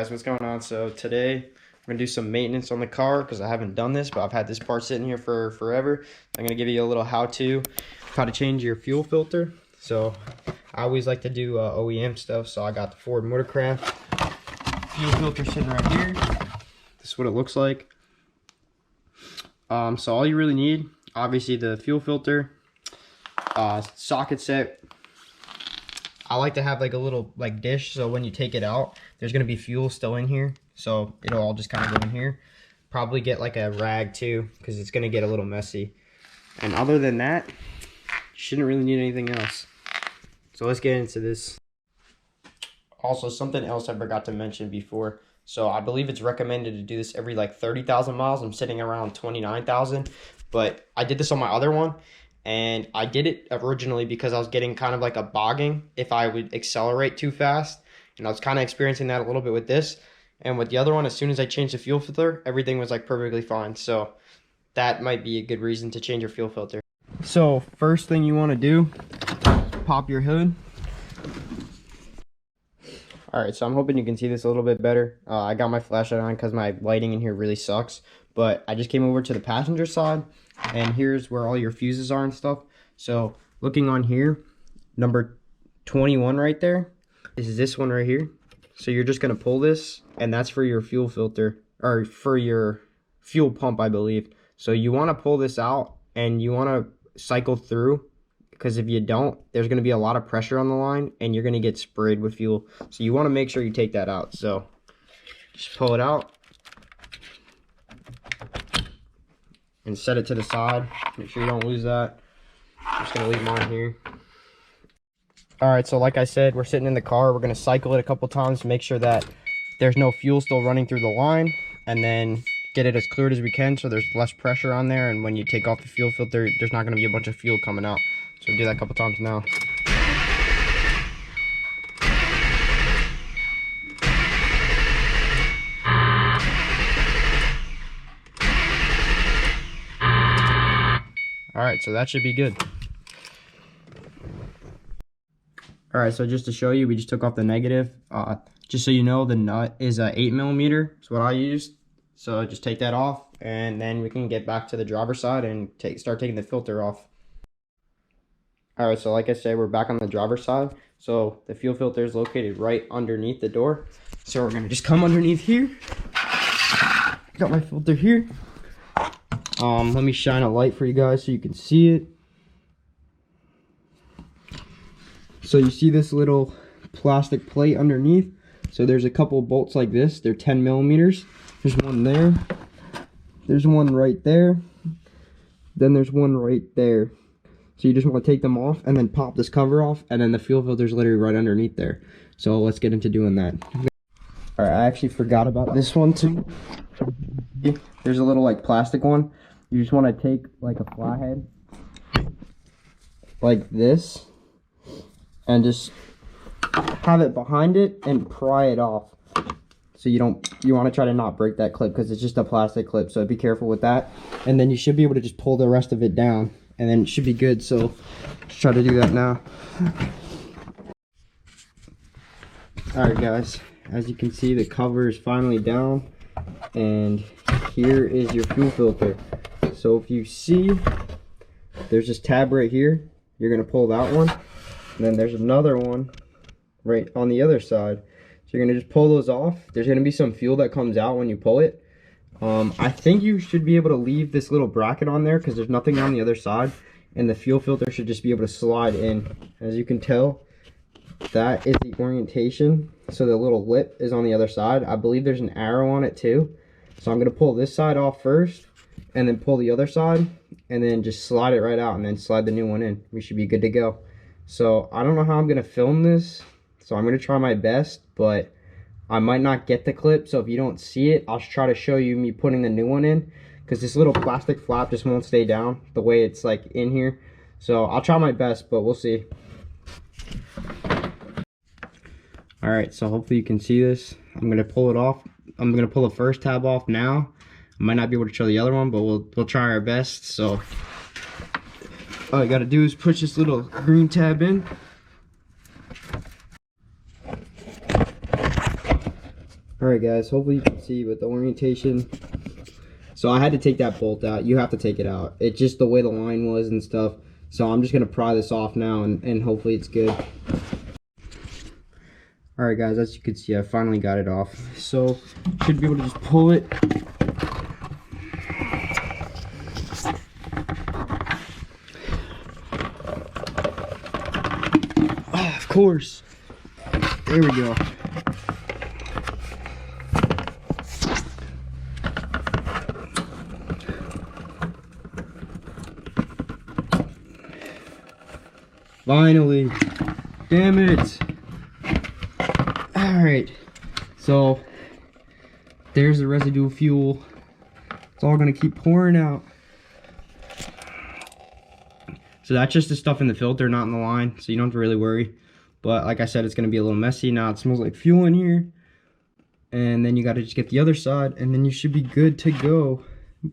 guys, what's going on? So today I'm gonna do some maintenance on the car because I haven't done this, but I've had this part sitting here for forever. I'm gonna give you a little how to change your fuel filter. So I always like to do OEM stuff, so I got the Ford Motorcraft fuel filter sitting right here. This is what it looks like. So all you really need, obviously, the fuel filter, socket set. I like to have like a little dish, so when you take it out, there's gonna be fuel still in here, so it'll all just kind of go in here. Probably get like a rag too, because it's gonna get a little messy. And other than that, you shouldn't really need anything else. So let's get into this. Also, something else I forgot to mention before. So I believe it's recommended to do this every like 30,000 miles. I'm sitting around 29,000, but I did this on my other one. And I did it originally because I was getting kind of like a bogging if I would accelerate too fast. And I was kind of experiencing that a little bit with this. And with the other one, as soon as I changed the fuel filter, everything was like perfectly fine. So that might be a good reason to change your fuel filter. So first thing you want to do, pop your hood. Alright, so I'm hoping you can see this a little bit better. I got my flashlight on because my lighting in here really sucks. But I just came over to the passenger side, and here's where all your fuses are and stuff. So looking on here, number 21 right there is this one right here. So you're just going to pull this, and that's for your fuel filter, or for your fuel pump, I believe. So you want to pull this out, and you want to cycle through, because if you don't, there's going to be a lot of pressure on the line, and you're going to get sprayed with fuel. So you want to make sure you take that out. So just pull it out and set it to the side. Make sure you don't lose that. I'm just going to leave mine here. Alright, so like I said, we're sitting in the car. We're going to cycle it a couple times to make sure that there's no fuel still running through the line, and then get it as cleared as we can so there's less pressure on there, and when you take off the fuel filter, there's not going to be a bunch of fuel coming out. So we'll do that a couple times now. Alright, so that should be good. Alright, so just to show you, we just took off the negative. Just so you know, the nut is a 8mm. That's what I used. So just take that off, and then we can get back to the driver's side and start taking the filter off. Alright, so like I said, we're back on the driver's side. So the fuel filter is located right underneath the door. So we're going to just come underneath here. Got my filter here. Let me shine a light for you guys so you can see it. So you see this little plastic plate underneath. So there's a couple bolts like this. They're 10mm. There's one there. There's one right there. Then there's one right there. So you just want to take them off and then pop this cover off, and then the fuel filter is literally right underneath there. So let's get into doing that. Alright, I actually forgot about this one too. There's a little like plastic one. You just want to take like a flathead like this and just have it behind it and pry it off. So you want to try to not break that clip because it's just a plastic clip, so be careful with that. And then you should be able to just pull the rest of it down, and then it should be good. So let's try to do that now. Alright guys, as you can see, the cover is finally down, and here is your fuel filter. So if you see, there's this tab right here. You're going to pull that one, and then there's another one right on the other side. So you're going to just pull those off. There's going to be some fuel that comes out when you pull it. I think you should be able to leave this little bracket on there because there's nothing on the other side, and the fuel filter should just be able to slide in. As you can tell, that is the orientation. So the little lip is on the other side. I believe there's an arrow on it too. So I'm going to pull this side off first, and then pull the other side, and then just slide it right out, and then slide the new one in. We should be good to go. So I don't know how I'm going to film this, so I'm going to try my best, but I might not get the clip. So if you don't see it, I'll try to show you me putting the new one in, because this little plastic flap just won't stay down the way it's like in here. So I'll try my best, but we'll see. Alright, so hopefully you can see this. I'm going to pull it off. I'm going to pull the first tab off now. I might not be able to show the other one, but we'll try our best. So all you got to do is push this little green tab in. Alright guys, hopefully you can see, but the orientation, so I had to take that bolt out. You have to take it out. It's just the way the line was and stuff. So I'm just gonna pry this off now and hopefully it's good. Alright guys, as you can see, I finally got it off. So should be able to just pull it. Oh, of course. There we go. Finally. Damn it. Alright. So there's the residual fuel. It's all gonna keep pouring out. So that's just the stuff in the filter, not in the line. So you don't have to really worry. But like I said, it's gonna be a little messy. Now it smells like fuel in here. And then you gotta just get the other side, and then you should be good to go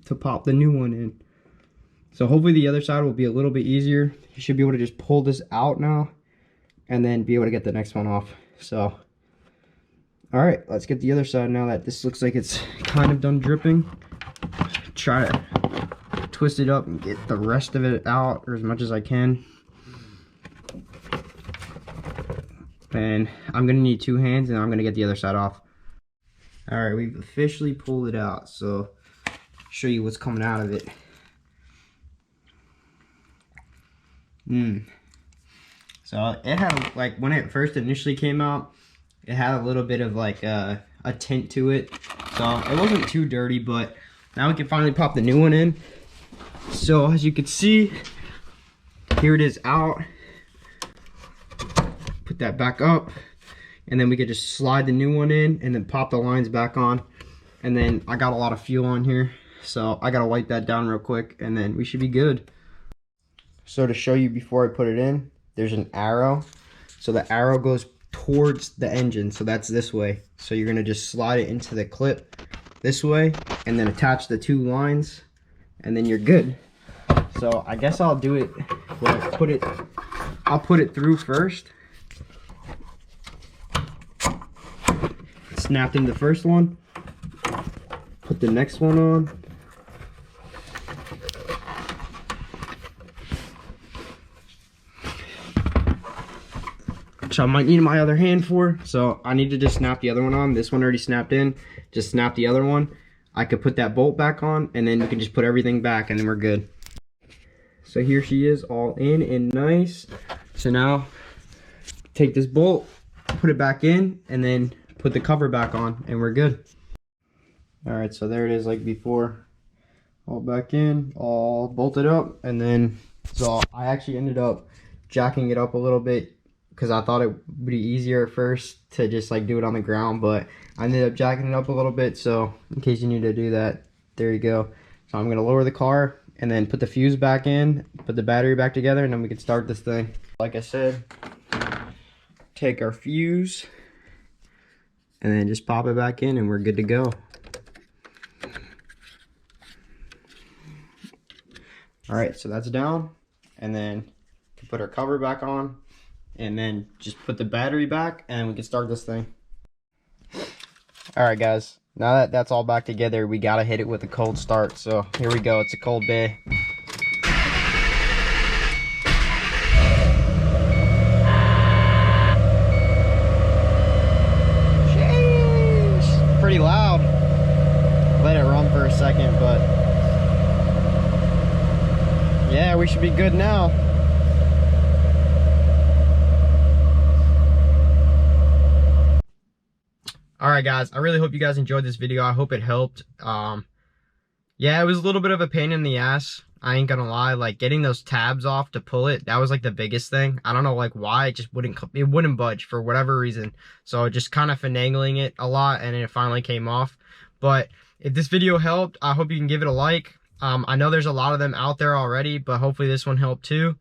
to pop the new one in. So hopefully the other side will be a little bit easier. You should be able to just pull this out now and then be able to get the next one off. So, all right, let's get the other side now that this looks like it's kind of done dripping. Try to twist it up and get the rest of it out, or as much as I can. And I'm gonna need 2 hands, and I'm gonna get the other side off. All right, we've officially pulled it out. So show you what's coming out of it. So it had, like, when it first initially came out, it had a little bit of like a tint to it, so it wasn't too dirty. But now we can finally pop the new one in. So as you can see, here it is out. Put that back up, and then we could just slide the new one in and then pop the lines back on. And then I got a lot of fuel on here, so I gotta wipe that down real quick, and then we should be good. So to show you before I put it in, there's an arrow. So the arrow goes towards the engine, so that's this way. So you're gonna just slide it into the clip this way, and then attach the 2 lines, and then you're good. So I guess I'll do it when I put it, I'll put it through first. Snapped in the first one, put the next one on. Which I might need my other hand for, so I need to just snap the other one on. This one already snapped in, just snap the other one. I could put that bolt back on, and then you can just put everything back, and then we're good. So here she is, all in and nice. So now take this bolt, put it back in, and then put the cover back on, and we're good. All right, so there it is like before, all back in, all bolted up. And then so I actually ended up jacking it up a little bit, because I thought it would be easier at first to just like do it on the ground, but I ended up jacking it up a little bit. So in case you need to do that, there you go. So I'm gonna lower the car and then put the fuse back in, put the battery back together, and then we can start this thing. Like I said, take our fuse and then just pop it back in, and we're good to go. All right, so that's down, and then put our cover back on, and then just put the battery back, and we can start this thing. All right guys, now that that's all back together, we gotta hit it with a cold start. So here we go, it's a cold day. Sheesh, pretty loud. Let it run for a second, but yeah, we should be good now. All right guys, I really hope you guys enjoyed this video. I hope it helped. Yeah, it was a little bit of a pain in the ass, I ain't gonna lie. Like, getting those tabs off to pull it, that was like the biggest thing. I don't know like why, it just wouldn't budge for whatever reason. So just kind of finagling it a lot, and it finally came off. But if this video helped, I hope you can give it a like. I know there's a lot of them out there already, but hopefully this one helped too.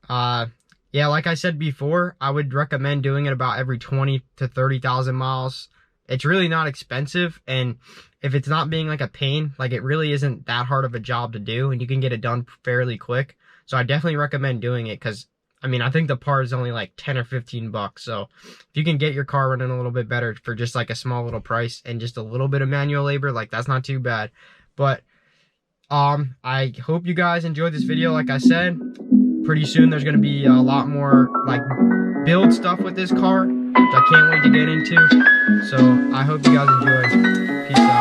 Yeah, like I said before, I would recommend doing it about every 20 to 30,000 miles. It's really not expensive, and if it's not being like a pain, like, it really isn't that hard of a job to do, and you can get it done fairly quick. So I definitely recommend doing it, because I mean, I think the part is only like 10 or 15 bucks. So if you can get your car running a little bit better for just like a small little price and just a little bit of manual labor, like that's not too bad. But I hope you guys enjoyed this video. Like I said, pretty soon there's going to be a lot more like build stuff with this car, which I can't wait to get into. So I hope you guys enjoyed. Peace out.